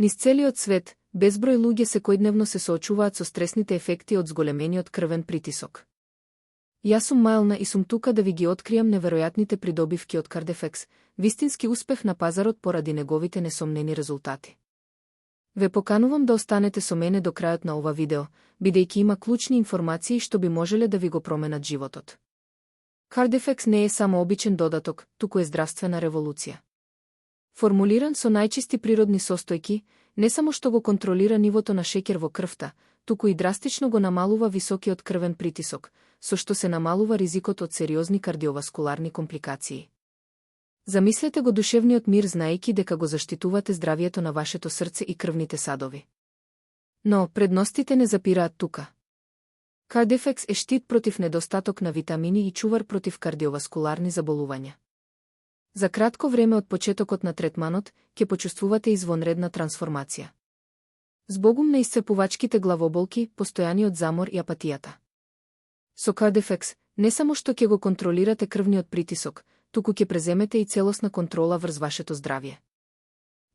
Низ целиот свет, безброј луѓе секојдневно се соочуваат со стресните ефекти од зголемениот крвен притисок. Јас сум Мајлна и сум тука да ви ги откријам неверојатните придобивки од Кардефекс, вистински успех на пазарот поради неговите несомнени резултати. Ве поканувам да останете со мене до крајот на ова видео, бидејќи има клучни информации што би можеле да ви го променат животот. Кардефекс не е само обичен додаток, туку е здравствена револуција. Формулиран со најчисти природни состојки, не само што го контролира нивото на шеќер во крвта, туку и драстично го намалува високиот крвен притисок, со што се намалува ризикот од сериозни кардиоваскуларни компликации. Замислете го душевниот мир знаејќи дека го заштитувате здравието на вашето срце и крвните садови. Но предностите не запираат тука. Кардефекс е штит против недостаток на витамини и чувар против кардиоваскуларни заболувања. За кратко време од почетокот на третманот, ќе почувствувате извонредна трансформација. Збогум на исцепувачките главоболки, постојаниот замор и апатијата. Со Кардефекс, не само што ќе го контролирате крвниот притисок, туку ќе преземете и целосна контрола врз вашето здравје.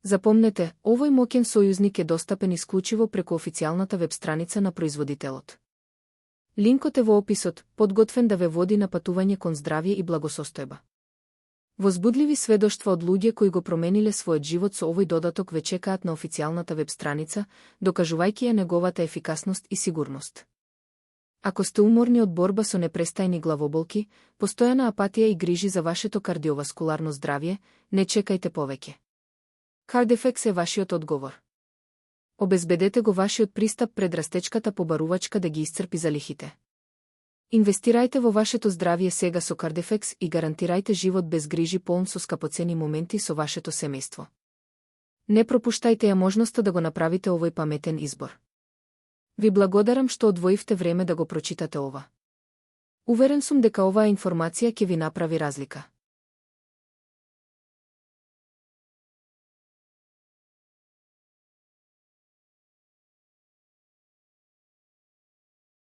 Запомнете, овој моќен сојузник е достапен исклучиво преку официјалната веб страница на производителот. Линкот е во описот, подготвен да ве води на патување кон здравје и благосостојба. Возбудливи сведоштва од луѓе кои го промениле својот живот со овој додаток ве чекаат на официјалната веб страница, докажувајќи ја неговата ефикасност и сигурност. Ако сте уморни од борба со непрестајни главоболки, постојана апатија и грижи за вашето кардиоваскуларно здравје, не чекајте повеќе. Кардефекс е вашиот одговор. Обезбедете го вашиот пристап пред растечката побарувачка да ги исцрпи залихите. Инвестирајте во вашето здравје сега со Кардефекс и гарантирајте живот без грижи полн со скапоцени моменти со вашето семејство. Не пропуштајте ја можноста да го направите овој паметен избор. Ви благодарам што одвоивте време да го прочитате ова. Уверен сум дека оваа информација ќе ви направи разлика.